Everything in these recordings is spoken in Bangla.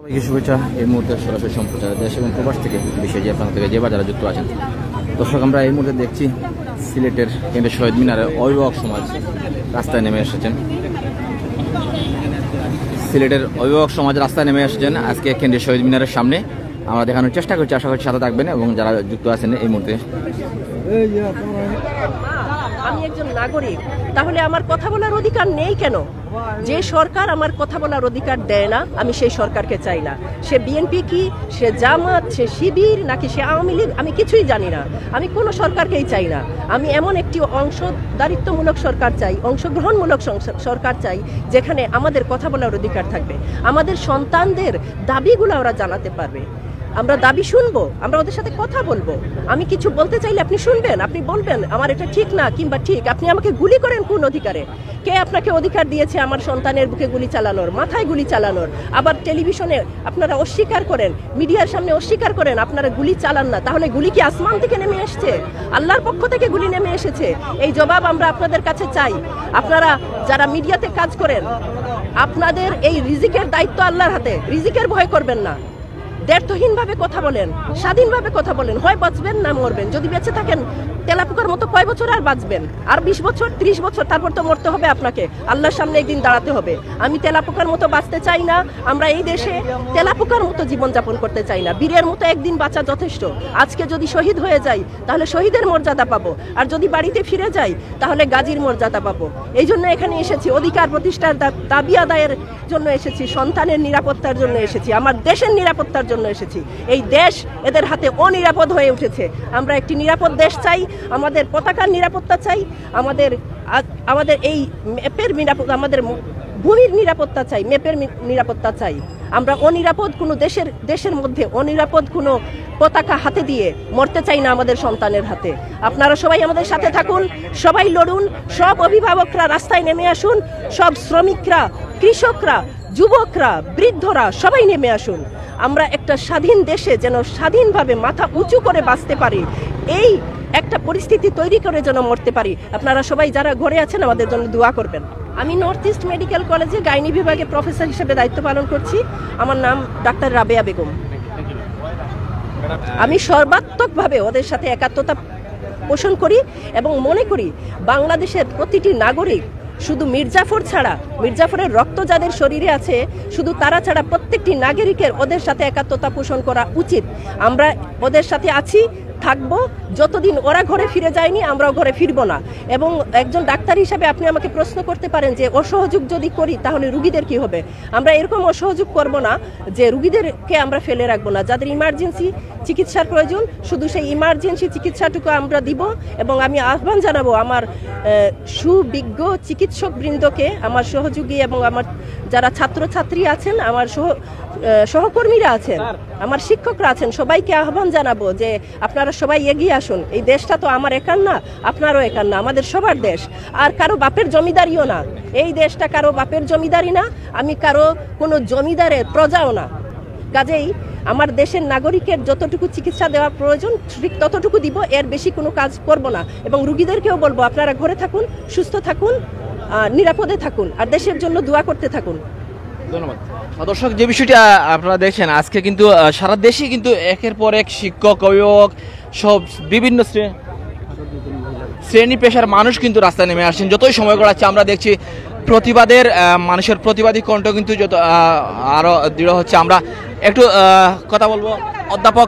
সবাইকে শুভেচ্ছা। এই মুহূর্তে সরাসরি সম্প্রচার দেশ এবং প্রবাস থেকে বিশ্বের যে প্রান্ত থেকে যে বাজারে যুক্ত আছেন দর্শক, আমরা এই মুহূর্তে দেখছি সিলেটের কেন্দ্রীয় শহীদ মিনারে অভিভাবক সমাজ রাস্তায় নেমে এসেছেন। সিলেটের অভিভাবক সমাজ রাস্তায় নেমে এসেছেন আজকে কেন্দ্রীয় শহীদ মিনারের সামনে। আমরা দেখানোর চেষ্টা করছি, আশা করছি সাথে থাকবেন এবং যারা যুক্ত আছেন এই মুহূর্তে। আমি একজন নাগরিক, তাহলে আমার কথা বলার অধিকার নেই কেন? যে সরকার আমার কথা বলার অধিকার দেয় না, আমি সেই সরকারকে চাই না। সে বিএনপি কি, সে জামাত, সে শিবির নাকি সে আওয়ামী লীগ, আমি কিছুই জানি না। আমি কোনো সরকারকেই চাই না। আমি এমন একটি অংশদারিত্বমূলক সরকার চাই, অংশগ্রহণমূলক সরকার চাই, যেখানে আমাদের কথা বলার অধিকার থাকবে, আমাদের সন্তানদের দাবিগুলো ওরা জানাতে পারবে। আমরা দাবি শুনবো, আমরা ওদের সাথে কথা বলবো। আমি কিছু বলতে চাইলে আপনি শুনবেন, আপনি বলবেন আমার এটা ঠিক না কিংবা ঠিক। আপনি আমাকে গুলি করেন কোন অধিকারে? কে আপনাকে অধিকার দিয়েছে আমার সন্তানের বুকে গুলি চালানোর, মাথায় গুলি চালানোর? আবার টেলিভিশনে আপনারা অস্বীকার করেন, মিডিয়ার সামনে অস্বীকার করেন আপনারা গুলি চালান না। তাহলে গুলি কি আসমান থেকে নেমে এসেছে? আল্লাহর পক্ষ থেকে গুলি নেমে এসেছে? এই জবাব আমরা আপনাদের কাছে চাই। আপনারা যারা মিডিয়াতে কাজ করেন, আপনাদের এই রিজিকের দায়িত্ব আল্লাহর হাতে। রিজিকের ভয় করবেন না, দ্ব্যর্থহীনভাবে কথা বলেন, স্বাধীনভাবে কথা বলেন। হয় বাঁচবেন না মরবেন। যদি বেঁচে থাকেন তেলাপোকার মতো কয় বছর আর বাঁচবেন? আর 20 বছর, 30 বছর, তারপর তো মরতে হবে আপনাকে, আল্লাহর সামনে একদিন দাঁড়াতে হবে। আমি তেলাপোকার মতো বাঁচতে চাই না। আমরা এই দেশে তেলাপোকার মতো জীবনযাপন করতে চাই না। বীরের মতো একদিন বাঁচা যথেষ্ট। আজকে যদি শহীদ হয়ে যাই তাহলে শহীদের মর্যাদা পাবো, আর যদি বাড়িতে ফিরে যাই তাহলে গাজীর মর্যাদা পাবো। এই জন্য এখানে এসেছি, অধিকার প্রতিষ্ঠার দাবি আদায়ের জন্য এসেছি, সন্তানের নিরাপত্তার জন্য এসেছি, আমার দেশের নিরাপত্তার জন্য এসেছি। এই দেশ এদের হাতে অনিরাপদ হয়ে উঠেছে। আমরা একটি নিরাপদ দেশ চাই, আমাদের পতাকার নিরাপত্তা চাই, আমাদের এই ম্যাপের নিরাপত্তা, আমাদের ভূমির নিরাপত্তা চাই, ম্যাপের নিরাপত্তা চাই। আমরা অনিরাপদ কোনো দেশের মধ্যে অনিরাপদ কোনো পতাকা হাতে দিয়ে মরতে চাই না আমাদের সন্তানের হাতে। আপনারা সবাই আমাদের সাথে থাকুন, সবাই লড়ুন। সব অভিভাবকরা রাস্তায় নেমে আসুন, সব শ্রমিকরা, কৃষকরা, যুবকরা, বৃদ্ধরা সবাই নেমে আসুন। আমরা একটা স্বাধীন দেশে যেন স্বাধীনভাবে মাথা উঁচু করে বাঁচতে পারি, এই একটা পরিস্থিতি তৈরি করে যেন মরতে পারি। আপনারা সবাই যারা ঘরে আছেন আমাদের জন্য দোয়া করবেন। আমি নর্থ ইস্ট মেডিকেল কলেজে গাইনি বিভাগে প্রফেসর হিসেবে দায়িত্ব পালন করছি। আমার নাম ডাক্তার রাবেয়া বেগম। আমি সর্বাত্মকভাবে ওদের সাথে একাত্মতা পোষণ করি এবং মনে করি বাংলাদেশের প্রতিটি নাগরিক, শুধু মির্জাফর ছাড়া, মির্জাফরের রক্ত যাদের শরীরে আছে, শুধু তারা ছাড়া প্রত্যেকটি নাগরিকের ওদের সাথে একাত্মতা পোষণ করা উচিত। আমরা ওদের সাথে আছি, থাকবো। যতদিন ওরা ঘরে ফিরে যায়নি আমরাও ঘরে ফিরবো না। এবং একজন ডাক্তার হিসাবে আপনি আমাকে প্রশ্ন করতে পারেন যে অসহযোগ যদি করি তাহলে রুগীদের কি হবে? আমরা এরকম অসহযোগ করব না যে রুগীদেরকে আমরা ফেলে রাখবো না। যাদের ইমার্জেন্সি চিকিৎসার প্রয়োজন, শুধু সেই ইমার্জেন্সি চিকিৎসাটুকু আমরা দিব। এবং আমি আহ্বান জানাবো আমার সুবিজ্ঞ চিকিৎসক বৃন্দকে, আমার সহযোগী এবং আমার যারা ছাত্রছাত্রী আছেন, আমার সহকর্মীরা আছেন, আমার শিক্ষকরা আছেন, সবাইকে আহ্বান জানাবো যে আপনারা সবাই এগিয়ে আসুন। এই দেশটা তো আমার একার না, আপনারও একার না, আমাদের সবার দেশ। আর কারো বাপের জমিদারিও না, এই দেশটা কারো বাপের জমিদারি না, আমি কারো কোনো জমিদারের প্রজাও না। কাজেই আমার দেশের নাগরিকের যতটুকু চিকিৎসা দেওয়া প্রয়োজন ঠিক ততটুকু দিব, এর বেশি কোনো কাজ করব না। এবং রুগীদেরকেও বলবো আপনারা ঘরে থাকুন, সুস্থ থাকুন, নিরাপদে থাকুন, আর দেশের জন্য দোয়া করতে থাকুন। ধন্যবাদ। দর্শক, যে বিষয়টি আপনারা দেখছেন আজকে কিন্তু সারা দেশে কিন্তু একের পর এক শিক্ষক, অভিভাবক সব বিভিন্ন শ্রেণী পেশার মানুষ কিন্তু রাস্তায় নেমে আসছেন। যতই সময় গড়াচ্ছে আমরা দেখছি প্রতিবাদের মানুষের প্রতিবাদী কণ্ঠ কিন্তু যত আরো দৃঢ় হচ্ছে। আমরা একটু কথা বলবো অধ্যাপক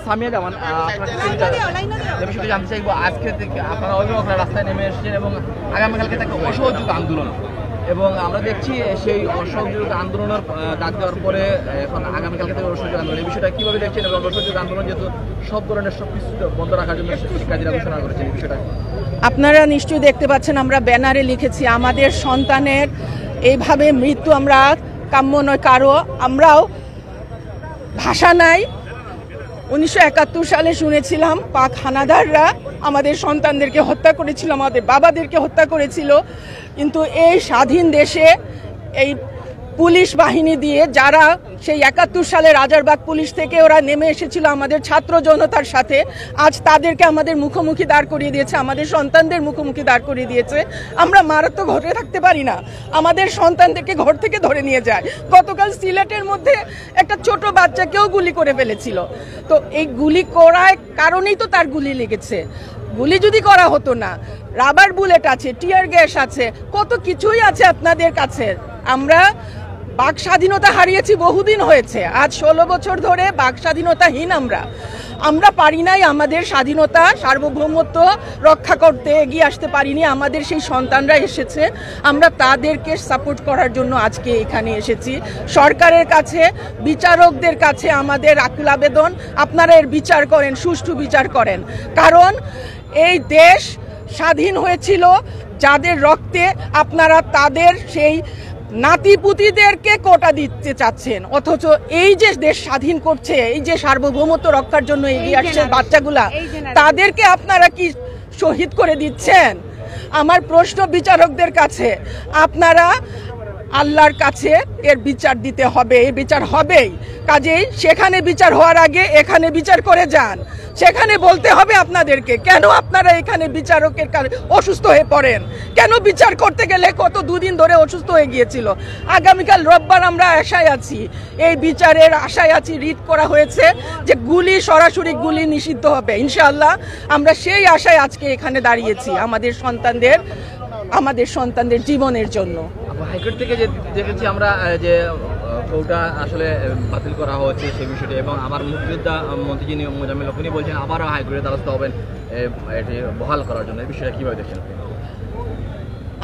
সামিয়া জামান, বিষয়টি জানতে চাইবো। আজকে থেকে আপনারা অভিভাবকরা রাস্তায় নেমে এসেছেন এবং আগামীকালকে থাকে অসহযোগ আন্দোলন, এবং আমরা দেখছি সেই অসহযোগ আন্দোলনের ডাক দেওয়ার পরে এখন আগামীকালকে থেকে অসহযোগ আন্দোলন, এই বিষয়টা কিভাবে দেখছেন? এবং অসহযোগ আন্দোলন যেহেতু সব ধরনের সব কিছু বন্ধ রাখার জন্য শিক্ষার্থীরা ঘোষণা করেছেন, এই বিষয়টা আপনারা নিশ্চয়ই দেখতে পাচ্ছেন, আমরা ব্যানারে লিখেছি আমাদের সন্তানের এইভাবে মৃত্যু আমরা কাম্য নয় কারো। আমরাও ভাষা নাই। 1971 সালে শুনেছিলাম পাক হানাদাররা আমাদের সন্তানদেরকে হত্যা করেছিল, আমাদের বাবাদেরকে হত্যা করেছিল। কিন্তু এই স্বাধীন দেশে এই পুলিশ বাহিনী দিয়ে, যারা সেই 71 সালে রাজারবাগ পুলিশ থেকে ওরা নেমে এসেছিল আমাদের ছাত্র জনতার সাথে, আজ তাদেরকে আমাদের মুখোমুখি দাঁড় করিয়ে দিয়েছে, আমাদের সন্তানদের মুখোমুখি দাঁড় করিয়ে দিয়েছে। আমরা মারা তো ঘরে থাকতে পারি না, আমাদের সন্তানদেরকে ঘর থেকে ধরে নিয়ে যায়। গতকাল সিলেটের মধ্যে একটা ছোট বাচ্চাকেও গুলি করে ফেলেছিল। তো এই গুলি করার কারণেই তো তার গুলি লেগেছে। গুলি যদি করা হতো না, রাবার বুলেট আছে, টিয়ার গ্যাস আছে, কত কিছুই আছে আপনাদের কাছে। আমরা বাক স্বাধীনতা হারিয়েছি, বহুদিন হয়েছে, আজ 16 বছর ধরে বাক স্বাধীনতাহীন। আমরা পারি নাই আমাদের স্বাধীনতা সার্বভৌমত্ব রক্ষা করতে, এগিয়ে আসতে পারিনি। আমাদের সেই সন্তানরা এসেছে, আমরা তাদেরকে সাপোর্ট করার জন্য আজকে এখানে এসেছি। সরকারের কাছে, বিচারকদের কাছে আমাদের আকুল আবেদন, আপনারা এর বিচার করেন, সুষ্ঠু বিচার করেন। কারণ এই দেশ স্বাধীন হয়েছিল যাদের রক্তে, আপনারা তাদের সেই নাতিপুতিদেরকে কোটা দিতে চাচ্ছেন, অথচ এই যে দেশ স্বাধীন করছে, এই যে সার্বভৌমত্ব রক্ষার জন্য এগিয়ে আসছে বাচ্চাগুলা, তাদেরকে আপনারা কি শহীদ করে দিচ্ছেন? আমার প্রশ্ন বিচারকদের কাছে, আপনারা আল্লাহর কাছে এর বিচার দিতে হবে, এর বিচার হবেই। কাজেই সেখানে বিচার হওয়ার আগে এখানে বিচার করে যান, সেখানে বলতে হবে আপনাদেরকে কেন আপনারা এখানে বিচারকের অসুস্থ হয়ে পড়েন, কেন বিচার করতে গেলে কত দুদিন ধরে অসুস্থ হয়ে গিয়েছিল। আগামীকাল রোববার আমরা আশায় আছি, এই বিচারের আশায় আছি। রিট করা হয়েছে যে গুলি, সরাসরি গুলি নিষিদ্ধ হবে, ইনশাআল্লাহ আমরা সেই আশায় আজকে এখানে দাঁড়িয়েছি আমাদের সন্তানদের জীবনের জন্য। হাইকোর্ট থেকে যে দেখেছি আমরা যে কোটা আসলে বাতিল করা হয়েছে সেই বিষয়টি, এবং আমার মুক্তিযোদ্ধা মন্ত্রী যিনি মোজাম্মেল উনি বলছেন আবারও হাইকোর্টের দ্বারস্থ হবেন এটি বহাল করার জন্য। এই বিষয়টা কীভাবে দেখছেন?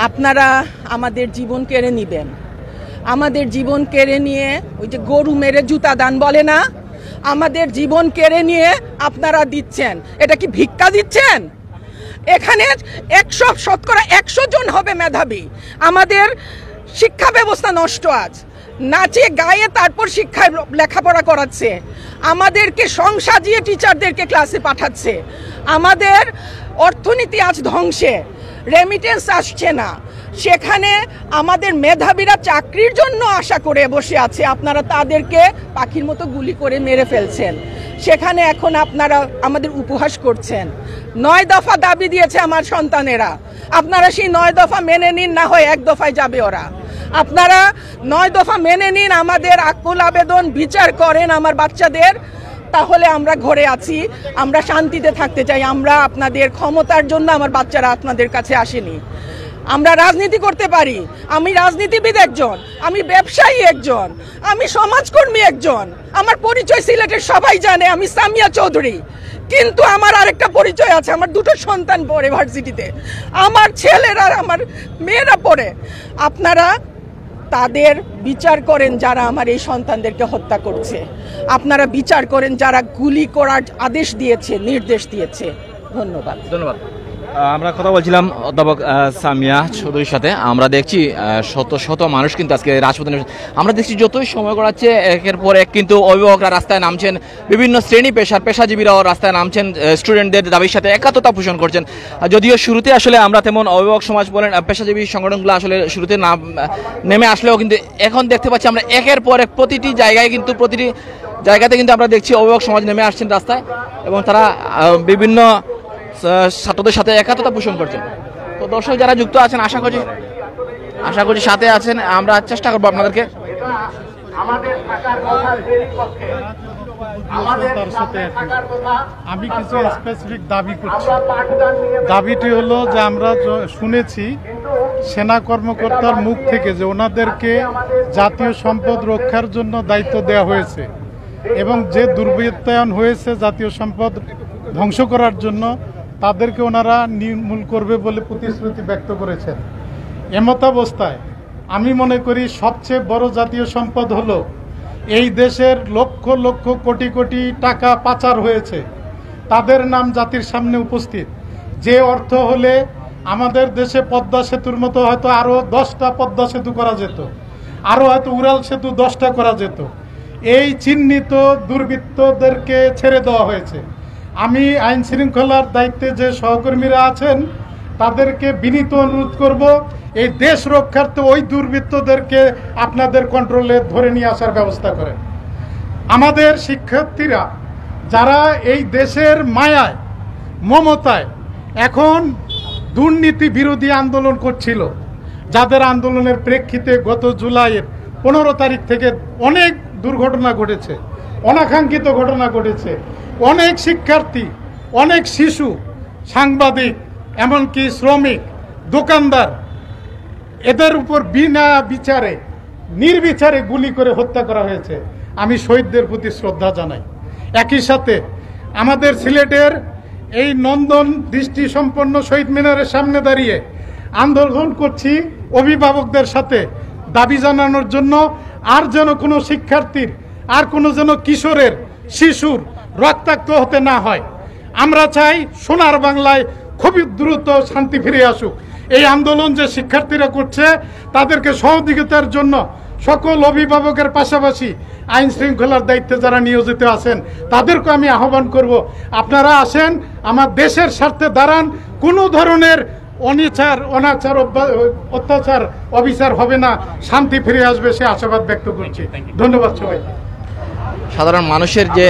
আপনারা আমাদের জীবন কেড়ে নিবেন, আমাদের জীবন কেড়ে নিয়ে ওই যে গরু মেরে জুতা দান বলে না, আমাদের জীবন কেড়ে নিয়ে আপনারা দিচ্ছেন। এটা কি ভিক্ষা দিচ্ছেন? এখানে 100% জন হবে মেধাবী। আমাদের শিক্ষা ব্যবস্থা নষ্ট, আজ নাচে গায়ে তারপর শিক্ষায় লেখাপড়া করাচ্ছে, আমাদেরকে সংসাজিয়ে টিচারদেরকে ক্লাসে পাঠাচ্ছে, আমাদের অর্থনীতি আজ ধ্বংসে, রেমিটেন্স আসছে না, সেখানে আমাদের মেধাবীরা চাকরির জন্য আশা করে বসে আছে, আপনারা তাদেরকে পাখির মতো গুলি করে মেরে ফেলছেন। সেখানে এখন আপনারা আমাদের উপহাস করছেন। 9 দফা দাবি দিয়েছে আমার সন্তানেরা, আপনারা সেই 9 দফা মেনে নিন, না হয় 1 দফায় যাবে ওরা। আপনারা 9 দফা মেনে নিন, আমাদের আকুল আবেদন, বিচার করেন আমার বাচ্চাদের, তাহলে আমরা ঘরে আছি, আমরা শান্তিতে থাকতে চাই। আমরা আপনাদের ক্ষমতার জন্য আমার বাচ্চারা আপনাদের কাছে আসেনি। আমরা রাজনীতি করতে পারি, আমি রাজনীতিবিদ একজন, আমি ব্যবসায়ী একজন, আমি সমাজকর্মী একজন, আমার পরিচয় সিলেটের সবাই জানে, আমি সামিয়া চৌধুরী। কিন্তু আমার আরেকটা পরিচয় আছে, আমার 2টো সন্তান পড়ে ভার্সিটিতে, আমার ছেলেরা, আমার মেয়েরা পড়ে। আপনারা তাদের বিচার করেন যারা আমার এই সন্তানদেরকে হত্যা করছে, আপনারা বিচার করেন যারা গুলি করার আদেশ দিয়েছে, নির্দেশ দিয়েছে। ধন্যবাদ। আমরা কথা বলছিলাম অধ্যাপক সামিয়া চৌধুরীর সাথে। আমরা দেখছি শত শত মানুষ কিন্তু আজকে রাজপথে আমরা দেখছি যতই সময় গড়াচ্ছে একের পর এক কিন্তু অভিভাবকরা রাস্তায় নামছেন, বিভিন্ন শ্রেণী পেশাজীবীরাও রাস্তায় নামছেন, স্টুডেন্টদের দাবির সাথে একাত্মতা পোষণ করছেন। যদিও শুরুতে আসলে আমরা তেমন অভিভাবক সমাজ বলেন, পেশাজীবী সংগঠনগুলো আসলে শুরুতে নেমে আসলেও কিন্তু এখন দেখতে পাচ্ছি আমরা একের পর এক প্রতিটি জায়গাতে কিন্তু আমরা দেখছি অভিভাবক সমাজ নেমে আসছেন রাস্তায়, এবং তারা বিভিন্ন ছাত্রদের সাথে একাত্মতা পোষণ করছেন। তো দর্শক যারা যুক্ত আছেন, আশা করছি সাথে আছেন, আমরা চেষ্টা করবো আপনাদেরকে। আমি কিছু স্পেসিফিক দাবি করছি। দাবিটি হলো যে আমরা শুনেছি সেনা কর্মকর্তার মুখ থেকে যে ওনাদেরকে জাতীয় সম্পদ রক্ষার জন্য দায়িত্ব দেওয়া হয়েছে, এবং যে দুর্বৃত্তায়ন হয়েছে জাতীয় সম্পদ ধ্বংস করার জন্য তাদেরকে ওনারা নির্মূল করবে বলে প্রতিশ্রুতি ব্যক্ত করেছেন। এমতাবস্থায় আমি মনে করি সবচেয়ে বড় জাতীয় সম্পদ হলো এই দেশের লক্ষ লক্ষ কোটি কোটি টাকা পাচার হয়েছে, তাদের নাম জাতির সামনে উপস্থিত। যে অর্থ হলে আমাদের দেশে পদ্মা সেতুর মতো হয়তো আরও 10টা পদ্মা সেতু করা যেত, আরও হয়তো উড়াল সেতু 10টা করা যেত। এই চিহ্নিত দুর্বৃত্তদেরকে ছেড়ে দেওয়া হয়েছে। আমি আইন শৃঙ্খলার দায়িত্বে যে সহকর্মীরা আছেন তাদেরকে বিনীত অনুরোধ করব, এই দেশ রক্ষার্থে ওই দুর্বৃত্তদেরকে আপনাদের কন্ট্রোলে ধরে নিয়ে আসার ব্যবস্থা করেন। আমাদের শিক্ষার্থীরা যারা এই দেশের মায়ায় মমতায় এখন দুর্নীতি বিরোধী আন্দোলন করছিল, যাদের আন্দোলনের প্রেক্ষিতে গত জুলাইয়ের 15 তারিখ থেকে অনেক দুর্ঘটনা ঘটেছে, অনাকাঙ্ক্ষিত ঘটনা ঘটেছে, অনেক শিক্ষার্থী, অনেক শিশু, সাংবাদিক, এমনকি শ্রমিক, দোকানদার, এদের উপর বিনা বিচারে নির্বিচারে গুলি করে হত্যা করা হয়েছে। আমি শহীদদের প্রতি শ্রদ্ধা জানাই। একই সাথে আমাদের সিলেটের এই নন্দন দৃষ্টি সম্পন্ন শহীদ মিনারের সামনে দাঁড়িয়ে আন্দোলন করছি অভিভাবকদের সাথে দাবি জানানোর জন্য, আর যেন কোনো শিক্ষার্থীর, আর কোনো যেন কিশোরের, শিশুর রক্তাক্ত হতে না হয়। আমরা চাই সোনার বাংলায় খুবই দ্রুত শান্তি ফিরে আসুক। এই আন্দোলন যে শিক্ষার্থীরা করছে তাদেরকে সহযোগিতার জন্য সকল অভিভাবকের পাশাপাশি আইন শৃঙ্খলার দায়িত্বে যারা নিয়োজিত আছেন তাদেরকে আমি আহ্বান করব, আপনারা আসেন, আমার দেশের স্বার্থে দাঁড়ান। কোনো ধরনের অনিচার, অনাচার, অত্যাচার, অবিচার হবে না, শান্তি ফিরে আসবে সে আশাবাদ ব্যক্ত করছি। ধন্যবাদ সবাই। সাধারণ মানুষের যে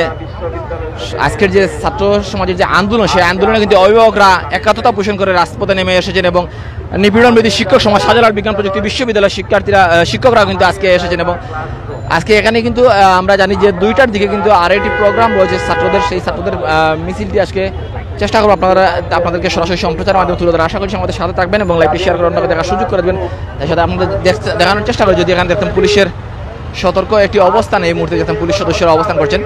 আজকের যে ছাত্র সমাজের যে আন্দোলন, সেই আন্দোলনে কিন্তু অভিভাবকরা একাত্মতা পোষণ করে রাজপথে নেমে এসেছেন এবং নিপীড়নবিধি শিক্ষক সমাজ, শাহজালাল বিজ্ঞান প্রযুক্তি বিশ্ববিদ্যালয়ের শিক্ষকরা কিন্তু আজকে এসেছেন এবং আজকে এখানে কিন্তু আমরা জানি যে 2টার দিকে কিন্তু আরেকটি প্রোগ্রাম রয়েছে ছাত্রদের, সেই ছাত্রদের মিছিলটি আজকে চেষ্টা করবো আপনাদেরকে সরাসরি সম্প্রচারের মাধ্যমে তুলে ধরে। আশা করছি আমাদের সাথে থাকবেন এবং লাইভটি শেয়ার করে অন্যকে দেখার সুযোগ করে দেবেন। তার সাথে আপনাদের দেখানোর চেষ্টা করি যদি এখানে দেখতেন পুলিশের সতর্ক একটি অবস্থান, এই মুহূর্তে দেখতেন পুলিশ সদস্যরা অবস্থান করছেন।